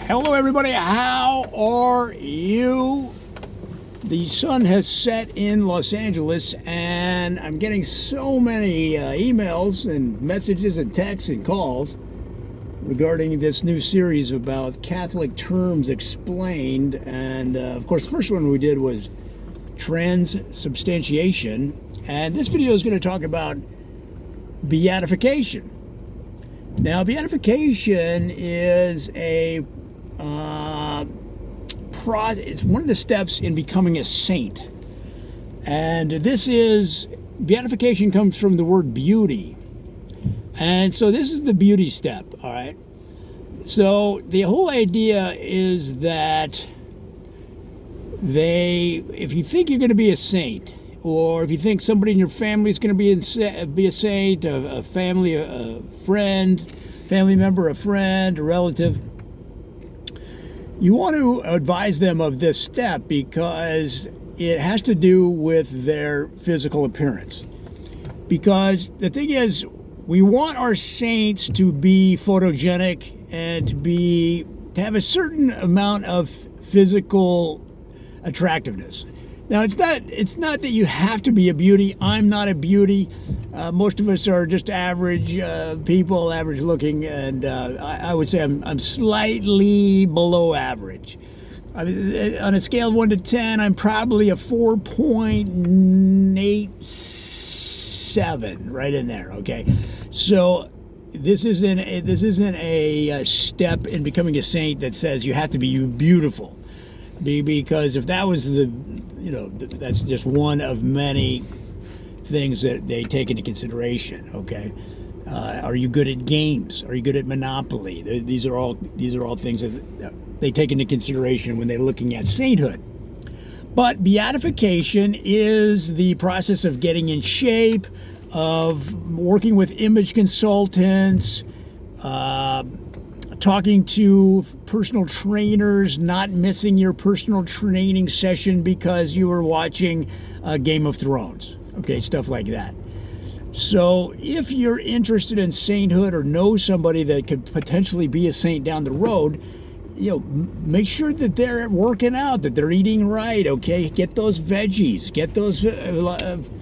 Hello, everybody. How are you? The sun has set in Los Angeles, and I'm getting so many emails and messages and texts and calls regarding this new series about Catholic terms explained. And of course, the first one we did was transubstantiation, and this video is going to talk about beatification. Now, beatification is it's one of the steps in becoming a saint. And beatification comes from the word beauty. And so this is the beauty step, all right? So the whole idea is that if you think you're going to be a saint, or if you think somebody in your family is going to be a saint, a family member, a friend, a relative, you want to advise them of this step because it has to do with their physical appearance. Because the thing is, we want our saints to be photogenic and to have a certain amount of physical attractiveness. Now, it's not that you have to be a beauty. I'm not a beauty. Most of us are just average people, average looking, and I would say I'm slightly below average. On a scale of 1 to 10, I'm probably a 4.87, right in there. Okay, so this isn't a step in becoming a saint that says you have to be beautiful. Because if that was that's just one of many things that they take into consideration. Okay, are you good at games? Are you good at Monopoly? These are all things that they take into consideration when they're looking at sainthood. But beatification is the process of getting in shape, of working with image consultants, talking to personal trainers, not missing your personal training session because you were watching Game of Thrones. Okay, stuff like that. So if you're interested in sainthood or know somebody that could potentially be a saint down the road, make sure that they're working out, that they're eating right. Okay, get those veggies, get those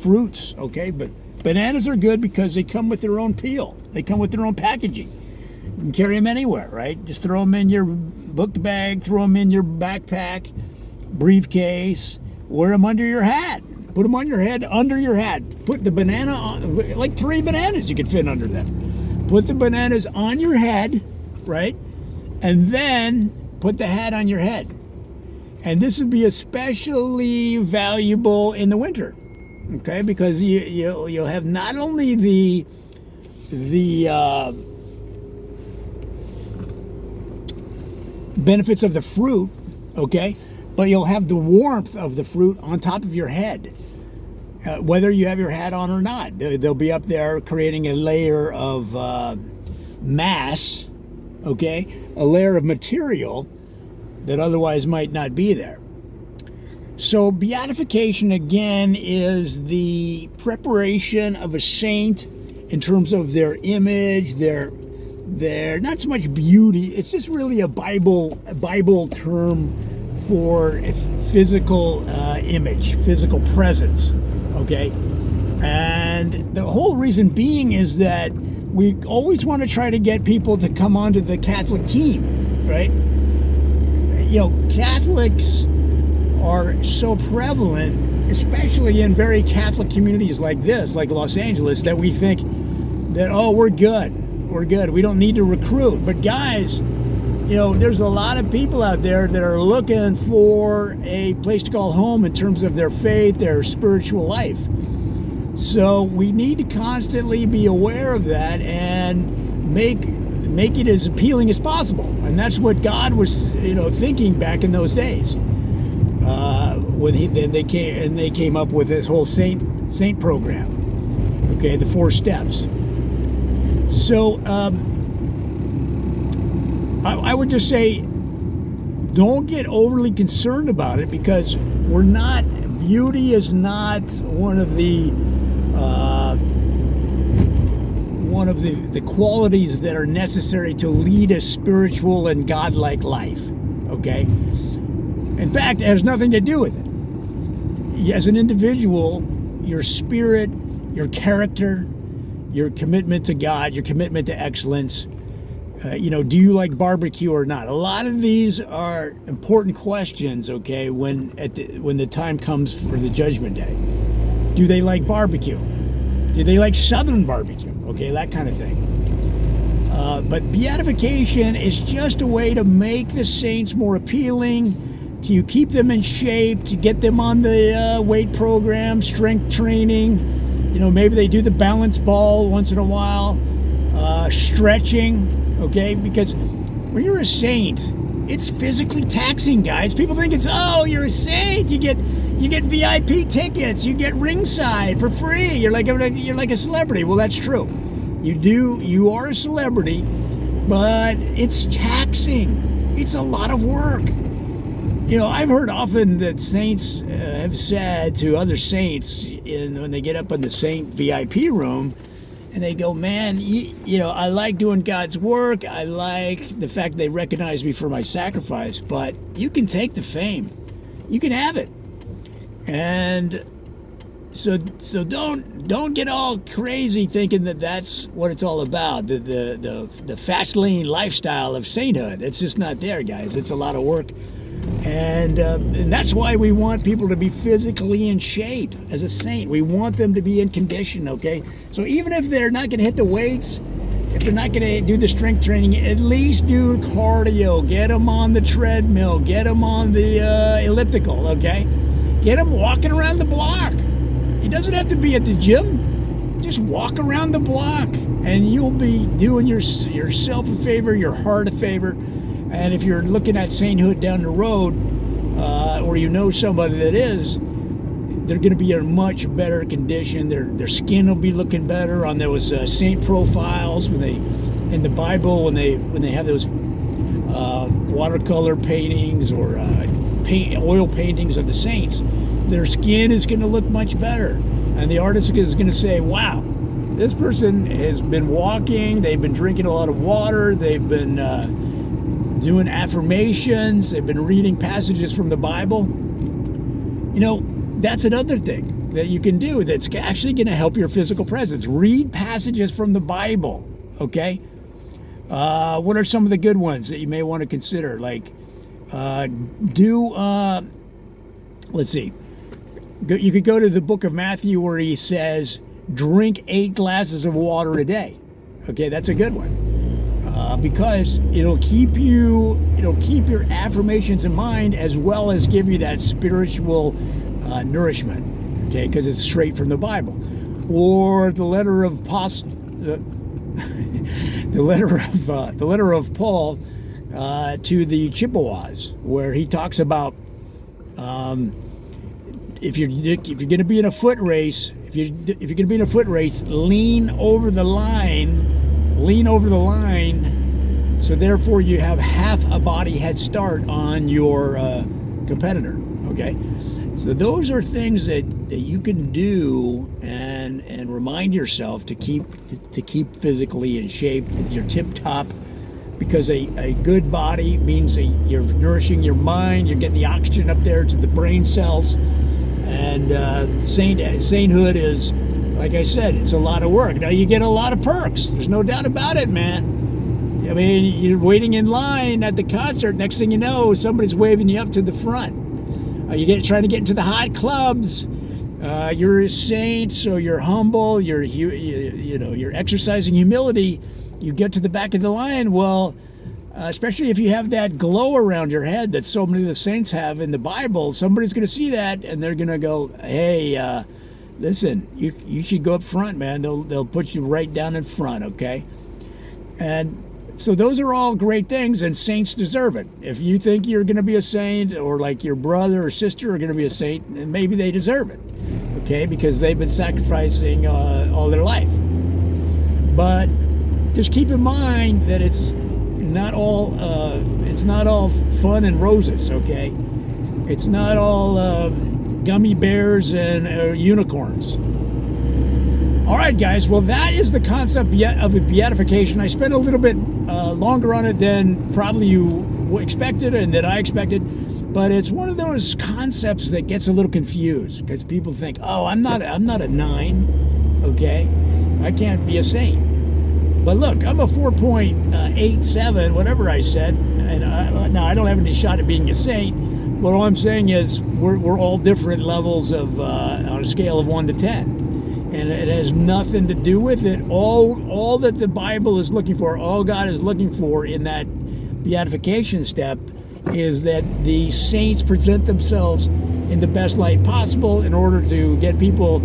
fruits. Okay, but bananas are good because they come with their own peel. They come with their own packaging. You can carry them anywhere, right? Just throw them in your book bag, throw them in your backpack, briefcase, wear them under your hat. Put them on your head, under your hat. Put the banana on, like 3 bananas you could fit under them. Put the bananas on your head, right? And then put the hat on your head. And this would be especially valuable in the winter, okay? Because you'll have not only the benefits of the fruit, okay, but you'll have the warmth of the fruit on top of your head, whether you have your hat on or not. They'll be up there creating a layer of mass, okay, a layer of material that otherwise might not be there. So beatification, again, is the preparation of a saint in terms of their image, their not so much beauty. It's just really a Bible term for physical image, physical presence. Okay, and the whole reason being is that we always want to try to get people to come onto the Catholic team, right? Catholics are so prevalent, especially in very Catholic communities like this, like Los Angeles, that we think that, oh, we're good. We don't need to recruit. But guys, there's a lot of people out there that are looking for a place to call home in terms of their faith, their spiritual life. So we need to constantly be aware of that and make it as appealing as possible. And that's what God was, thinking back in those days. When they came up with this whole saint program. Okay, the 4 steps. So I would just say, don't get overly concerned about it, because beauty is not one one of the qualities that are necessary to lead a spiritual and godlike life, okay? In fact, it has nothing to do with it. As an individual, your spirit, your character, your commitment to God, your commitment to excellence, do you like barbecue or not? A lot of these are important questions, okay, when the time comes for the judgment day. Do they like barbecue? Do they like Southern barbecue? Okay, that kind of thing. But beatification is just a way to make the saints more appealing, to keep them in shape, to get them on the weight program, strength training. Maybe they do the balance ball once in a while, stretching. Okay, because when you're a saint, it's physically taxing, guys. People think it's, you're a saint. You get VIP tickets. You get ringside for free. You're like a celebrity. Well, that's true. You are a celebrity, but it's taxing. It's a lot of work. I've heard often that saints have said to other saints when they get up in the saint VIP room, and they go, man, I like doing God's work. I like the fact they recognize me for my sacrifice, but you can take the fame. You can have it. And so don't get all crazy thinking that that's what it's all about, the fast lane lifestyle of sainthood. It's just not there, guys. It's a lot of work. And that's why we want people to be physically in shape as a saint. We want them to be in condition, okay? So even if they're not going to hit the weights, if they're not going to do the strength training, at least do cardio. Get them on the treadmill. Get them on the elliptical, okay? Get them walking around the block. It doesn't have to be at the gym. Just walk around the block, and you'll be doing yourself a favor, your heart a favor. And if you're looking at sainthood down the road, or somebody that is, they're going to be in much better condition. Their skin will be looking better on those saint profiles in the Bible when they have those watercolor paintings or oil paintings of the saints. Their skin is going to look much better, and the artist is going to say, "Wow, this person has been walking. They've been drinking a lot of water. They've been doing affirmations. They've been reading passages from the Bible." That's another thing that you can do that's actually going to help your physical presence. Read passages from the Bible, okay? What are some of the good ones that you may want to consider? Like, let's see. You could go to the book of Matthew where he says, drink 8 glasses of water a day. Okay, that's a good one. Because it'll keep your affirmations in mind, as well as give you that spiritual nourishment, okay? Because it's straight from the Bible. Or the letter of the letter of Paul to the Chippewas, where he talks about if you're going to be in a foot race, if you're going to be in a foot race, lean over the line. So therefore you have half a body head start on your competitor, okay? So those are things that you can do and remind yourself to keep physically in shape, that you're tip top, because a good body means that you're nourishing your mind, you're getting the oxygen up there to the brain cells, and sainthood is, like I said, it's a lot of work. Now you get a lot of perks. There's no doubt about it, man. I mean, you're waiting in line at the concert. Next thing you know, somebody's waving you up to the front. You're trying to get into the hot clubs. You're a saint, so you're humble. You're exercising humility. You get to the back of the line. Well, especially if you have that glow around your head that so many of the saints have in the Bible, somebody's going to see that and they're going to go, "Hey, listen, you should go up front, man. They'll put you right down in front, okay?" And so those are all great things, and saints deserve it. If you think you're going to be a saint, or like your brother or sister are going to be a saint, then maybe they deserve it, okay? Because they've been sacrificing all their life. But just keep in mind that it's not all fun and roses, okay? It's not all gummy bears and unicorns. All right, guys. Well, that is the concept of a beatification. I spent a little bit longer on it than probably you expected and that I expected, but it's one of those concepts that gets a little confused because people think, "Oh, I'm not a 9, okay? I can't be a saint." But look, I'm a 4.87, whatever I said, and now I don't have any shot at being a saint. But all I'm saying is we're all different levels of on a scale of 1 to 10. And it has nothing to do with it. All that the Bible is looking for, all God is looking for in that beatification step is that the saints present themselves in the best light possible in order to get people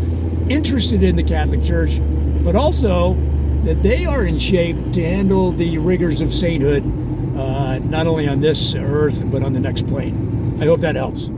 interested in the Catholic Church, but also that they are in shape to handle the rigors of sainthood, not only on this earth, but on the next plane. I hope that helps.